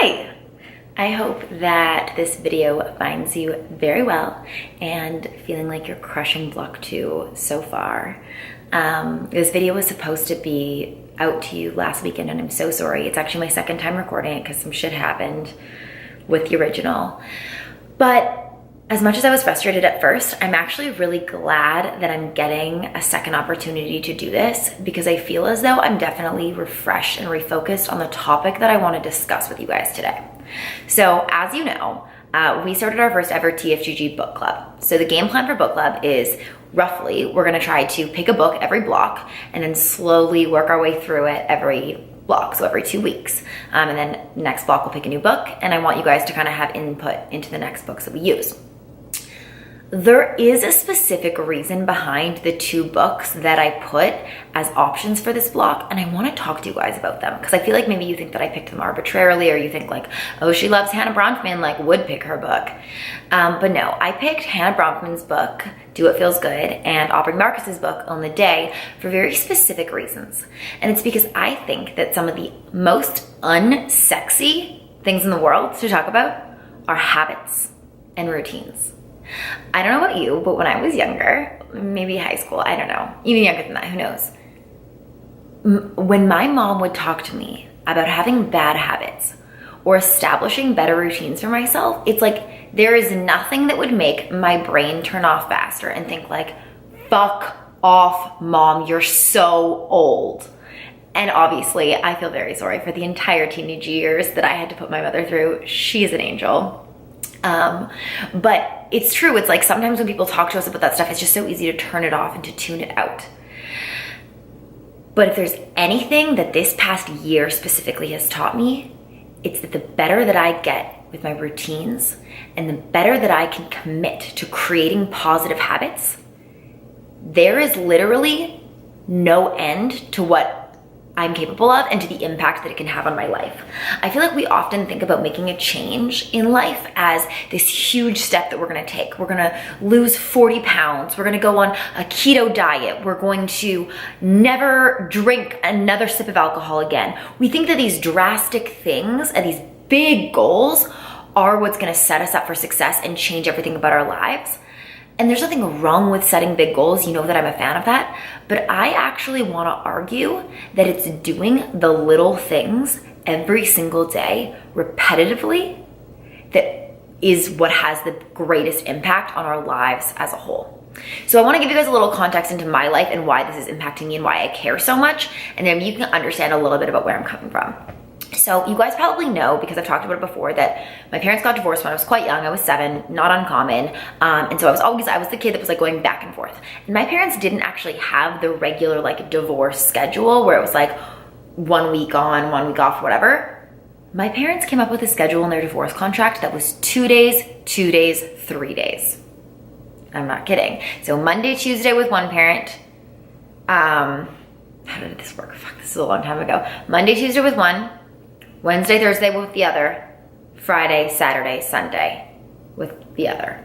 Hi! I hope that this video finds you very well and feeling like you're crushing block 2 so far. This video was supposed to be out to you last weekend and I'm so sorry. It's actually my second time recording it because some shit happened with the original. But as much as I was frustrated at first, I'm actually really glad that I'm getting a second opportunity to do this because I feel as though I'm definitely refreshed and refocused on the topic that I want to discuss with you guys today. So as you know, we started our first ever TFGG book club. So the game plan for book club is roughly, we're gonna try to pick a book every block and then slowly work our way through it every block, so every 2 weeks. And then next block we'll pick a new book, and I want you guys to kind of have input into the next books that we use. There is a specific reason behind the 2 books that I put as options for this block, and I want to talk to you guys about them because I feel like maybe you think that I picked them arbitrarily, or you think like, oh, she loves Hannah Bronfman, like would pick her book. But no, I picked Hannah Bronfman's book, Do What Feels Good, and Aubrey Marcus's book, Own the Day, for very specific reasons. And it's because I think that some of the most unsexy things in the world to talk about are habits and routines. I don't know about you, but when I was younger, maybe high school, I don't know, even younger than that, who knows? When my mom would talk to me about having bad habits or establishing better routines for myself, it's like there is nothing that would make my brain turn off faster and think like, fuck off, mom, you're so old. And obviously, I feel very sorry for the entire teenage years that I had to put my mother through. She is an angel. But it's true. It's like sometimes when people talk to us about that stuff, it's just so easy to turn it off and to tune it out. But if there's anything that this past year specifically has taught me, it's that the better that I get with my routines and the better that I can commit to creating positive habits, there is literally no end to what I'm capable of and to the impact that it can have on my life. I feel like we often think about making a change in life as this huge step that we're gonna take. We're gonna lose 40 pounds. We're gonna go on a keto diet. We're going to never drink another sip of alcohol again. We think that these drastic things and these big goals are what's gonna set us up for success and change everything about our lives. And there's nothing wrong with setting big goals. You know that I'm a fan of that. But I actually want to argue that it's doing the little things every single day repetitively that is what has the greatest impact on our lives as a whole. So I want to give you guys a little context into my life and why this is impacting me and why I care so much. And then you can understand a little bit about where I'm coming from. So you guys probably know, because I've talked about it before, that my parents got divorced when I was quite young. I was 7, not uncommon. And so I was the kid that was like going back and forth. And my parents didn't actually have the regular like divorce schedule where it was like 1 week on, 1 week off, whatever. My parents came up with a schedule in their divorce contract that was 2 days, 2 days, 3 days. I'm not kidding. So Monday, Tuesday with one parent. How did this work? Fuck, this is a long time ago. Monday, Tuesday with one. Wednesday, Thursday with the other, Friday, Saturday, Sunday with the other.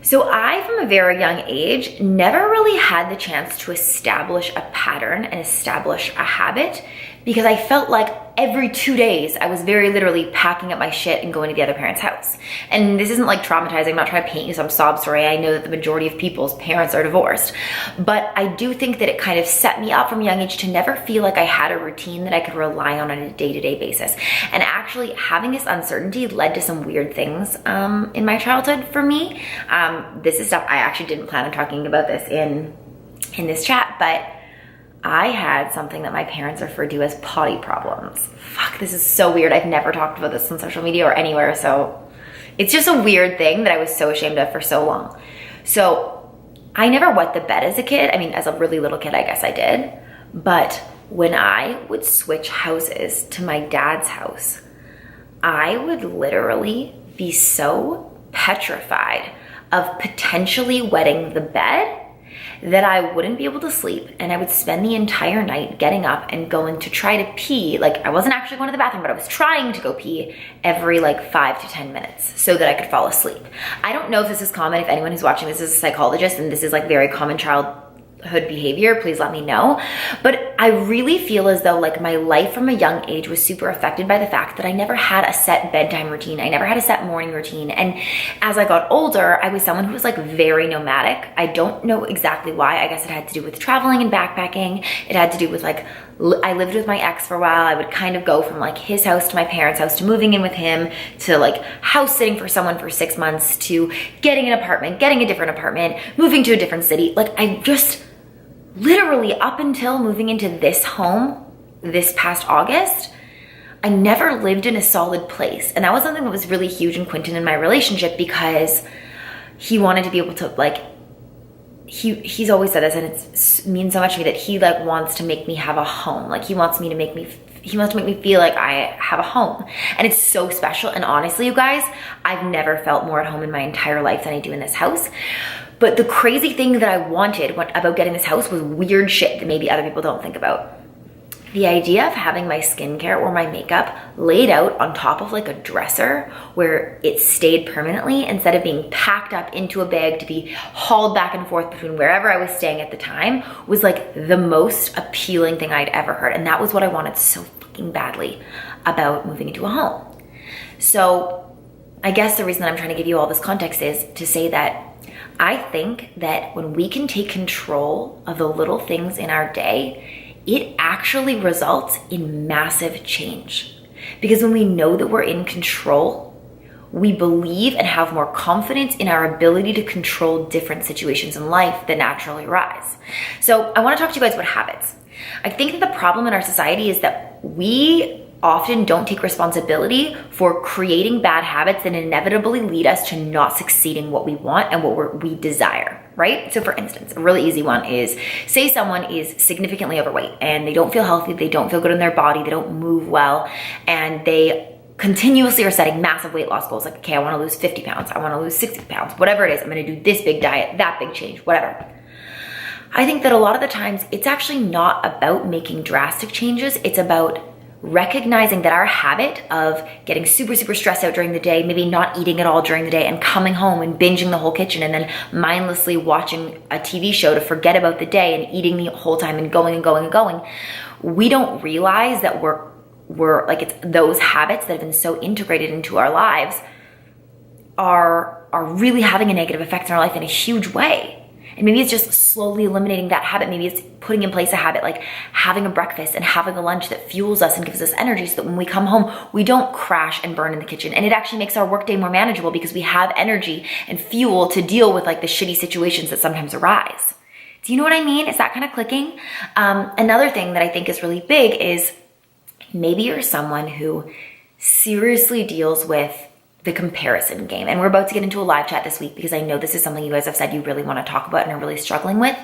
So I, from a very young age, never really had the chance to establish a pattern and establish a habit because I felt like every 2 days I was very literally packing up my shit and going to the other parent's house. And this isn't like traumatizing. I'm not trying to paint you some sob story. I know that the majority of people's parents are divorced. But I do think that it kind of set me up from a young age to never feel like I had a routine that I could rely on a day-to-day basis. And actually having this uncertainty led to some weird things in my childhood for me. This is stuff I actually didn't plan on talking about this in this chat, but I had something that my parents referred to as potty problems. Fuck, this is so weird. I've never talked about this on social media or anywhere, so it's just a weird thing that I was so ashamed of for so long. So I never wet the bed as a kid. I mean, as a really little kid, I guess I did. But when I would switch houses to my dad's house, I would literally be so petrified of potentially wetting the bed that I wouldn't be able to sleep, and I would spend the entire night getting up and going to try to pee. Like, I wasn't actually going to the bathroom, but I was trying to go pee every like 5 to 10 minutes so that I could fall asleep. I don't know if this is common. If anyone who's watching this is a psychologist and this is like very common childhood behavior, please let me know. But I really feel as though like my life from a young age was super affected by the fact that I never had a set bedtime routine. I never had a set morning routine. And as I got older, I was someone who was like very nomadic. I don't know exactly why. I guess it had to do with traveling and backpacking. It had to do with like, I lived with my ex for a while. I would kind of go from like his house to my parents' house to moving in with him to like house sitting for someone for 6 months to getting an apartment, getting a different apartment, moving to a different city. Like I just literally up until moving into this home this past August, I never lived in a solid place. And that was something that was really huge in Quentin in my relationship because he wanted to be able to like, he's always said this and it means so much to me that he like wants to make me have a home. Like he wants to make me feel like I have a home. And it's so special. And honestly, you guys, I've never felt more at home in my entire life than I do in this house. But the crazy thing that I wanted about getting this house was weird shit that maybe other people don't think about. The idea of having my skincare or my makeup laid out on top of like a dresser where it stayed permanently instead of being packed up into a bag to be hauled back and forth between wherever I was staying at the time was like the most appealing thing I'd ever heard. And that was what I wanted so fucking badly about moving into a home. So I guess the reason that I'm trying to give you all this context is to say that I think that when we can take control of the little things in our day, it actually results in massive change. Because when we know that we're in control, we believe and have more confidence in our ability to control different situations in life that naturally arise. So I want to talk to you guys about habits. I think that the problem in our society is that we often don't take responsibility for creating bad habits that inevitably lead us to not succeeding what we want and what we desire, right? So for instance, a really easy one is, say someone is significantly overweight and they don't feel healthy, they don't feel good in their body, they don't move well, and they continuously are setting massive weight loss goals. Like, okay, I want to lose 50 pounds, I want to lose 60 pounds, whatever it is, I'm going to do this big diet, that big change, whatever. I think that a lot of the times it's actually not about making drastic changes. It's about recognizing that our habit of getting super, super stressed out during the day, maybe not eating at all during the day and coming home and binging the whole kitchen and then mindlessly watching a TV show to forget about the day and eating the whole time and going and going and going. We don't realize that we're like, it's those habits that have been so integrated into our lives are really having a negative effect on our life in a huge way. And maybe it's just slowly eliminating that habit. Maybe it's putting in place a habit like having a breakfast and having a lunch that fuels us and gives us energy so that when we come home, we don't crash and burn in the kitchen. And it actually makes our workday more manageable because we have energy and fuel to deal with like the shitty situations that sometimes arise. Do you know what I mean? Is that kind of clicking? Another thing that I think is really big is maybe you're someone who seriously deals with the comparison game. And we're about to get into a live chat this week because I know this is something you guys have said you really want to talk about and are really struggling with.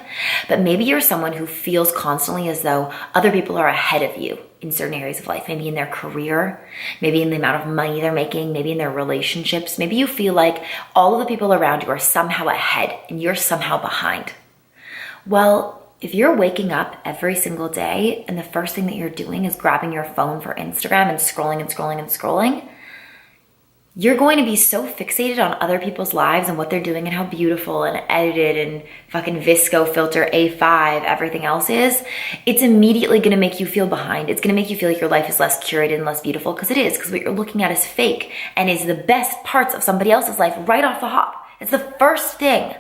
But maybe you're someone who feels constantly as though other people are ahead of you in certain areas of life, maybe in their career, maybe in the amount of money they're making, maybe in their relationships. Maybe you feel like all of the people around you are somehow ahead and you're somehow behind. Well, if you're waking up every single day and the first thing that you're doing is grabbing your phone for Instagram and scrolling and scrolling and scrolling, you're going to be so fixated on other people's lives and what they're doing and how beautiful and edited and fucking Visco filter A5 everything else is. It's immediately going to make you feel behind. It's going to make you feel like your life is less curated and less beautiful because it is, because what you're looking at is fake and is the best parts of somebody else's life right off the hop. It's the first thing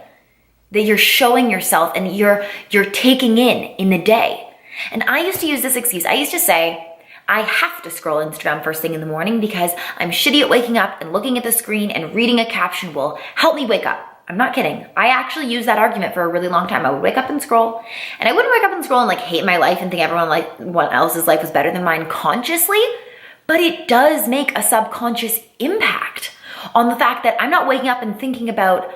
that you're showing yourself and you're taking in the day. And I used to use this excuse. I used to say, I have to scroll Instagram first thing in the morning because I'm shitty at waking up and looking at the screen and reading a caption will help me wake up. I'm not kidding. I actually used that argument for a really long time. I would wake up and scroll, and I wouldn't wake up and scroll and like hate my life and think everyone else's life was better than mine consciously, but it does make a subconscious impact on the fact that I'm not waking up and thinking about,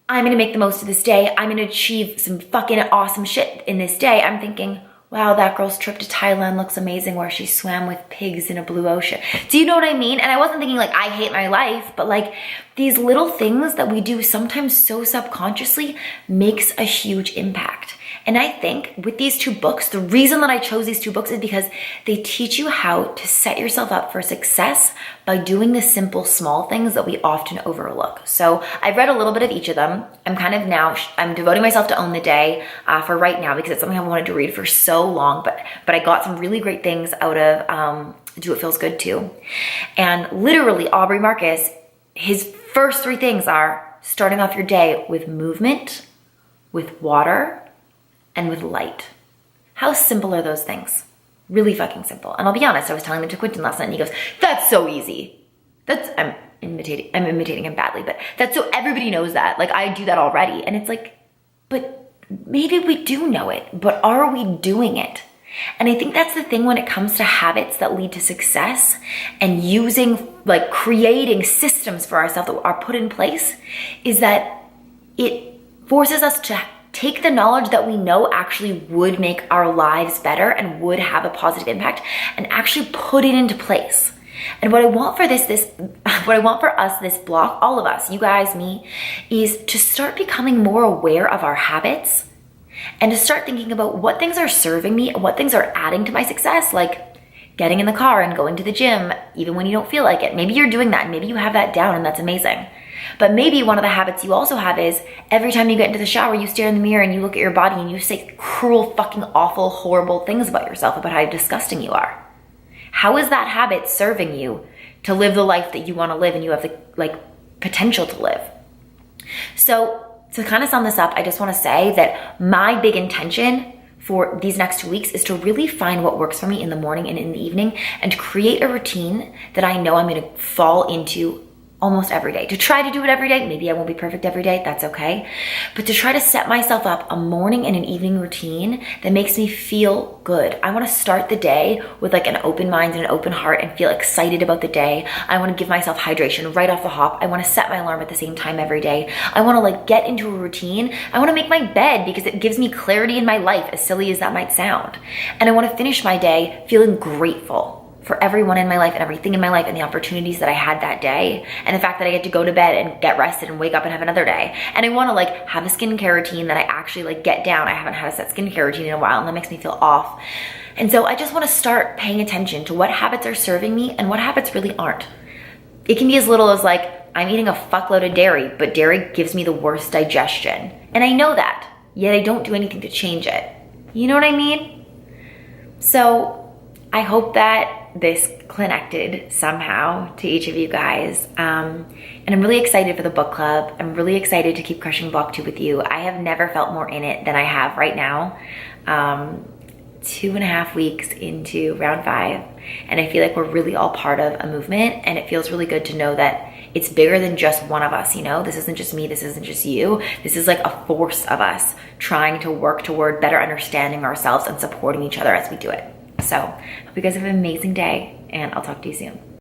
I'm gonna make the most of this day. I'm gonna achieve some fucking awesome shit in this day. I'm thinking, wow, that girl's trip to Thailand looks amazing where she swam with pigs in a blue ocean. Do you know what I mean? And I wasn't thinking like, I hate my life, but like these little things that we do sometimes so subconsciously makes a huge impact. And I think with these two books, the reason that I chose these two books is because they teach you how to set yourself up for success by doing the simple, small things that we often overlook. So I've read a little bit of each of them. I'm devoting myself to Own the Day for right now because it's something I've wanted to read for so long, but I got some really great things out of Do It Feels Good too. And literally Aubrey Marcus, his first three things are starting off your day with movement, with water, and with light. How simple are those things? Really fucking simple. And I'll be honest, I was telling them to Quentin last night and he goes, that's so easy. I'm imitating him badly, but that's so everybody knows that. Like I do that already. And it's like, but maybe we do know it, but are we doing it? And I think that's the thing when it comes to habits that lead to success and creating systems for ourselves that are put in place, is that it forces us to take the knowledge that we know actually would make our lives better and would have a positive impact and actually put it into place. And what I want for what I want for us, this block, all of us, you guys, me, is to start becoming more aware of our habits and to start thinking about what things are serving me and what things are adding to my success, like getting in the car and going to the gym, even when you don't feel like it. Maybe you're doing that and maybe you have that down and that's amazing. But maybe one of the habits you also have is every time you get into the shower, you stare in the mirror and you look at your body and you say cruel, fucking awful, horrible things about yourself, about how disgusting you are. How is that habit serving you to live the life that you want to live and you have the potential to live? So to kind of sum this up, I just want to say that my big intention for these next 2 weeks is to really find what works for me in the morning and in the evening and to create a routine that I know I'm going to fall into almost every day. To try to do it every day. Maybe I won't be perfect every day. That's okay. But to try to set myself up a morning and an evening routine that makes me feel good. I want to start the day with an open mind and an open heart and feel excited about the day. I want to give myself hydration right off the hop. I want to set my alarm at the same time every day. I want to get into a routine. I want to make my bed because it gives me clarity in my life, as silly as that might sound. And I want to finish my day feeling grateful for everyone in my life and everything in my life and the opportunities that I had that day. And the fact that I get to go to bed and get rested and wake up and have another day. And I want to have a skincare routine that I actually get down. I haven't had a set skincare routine in a while and that makes me feel off. And so I just want to start paying attention to what habits are serving me and what habits really aren't. It can be as little as I'm eating a fuckload of dairy, but dairy gives me the worst digestion. And I know that, yet I don't do anything to change it. You know what I mean? So I hope that this connected somehow to each of you guys. And I'm really excited for the book club. I'm really excited to keep crushing block 2 with you. I have never felt more in it than I have right now. 2.5 weeks into round 5. And I feel like we're really all part of a movement. And it feels really good to know that it's bigger than just one of us, This isn't just me, this isn't just you. This is a force of us trying to work toward better understanding ourselves and supporting each other as we do it. So, hope you guys have an amazing day, and I'll talk to you soon.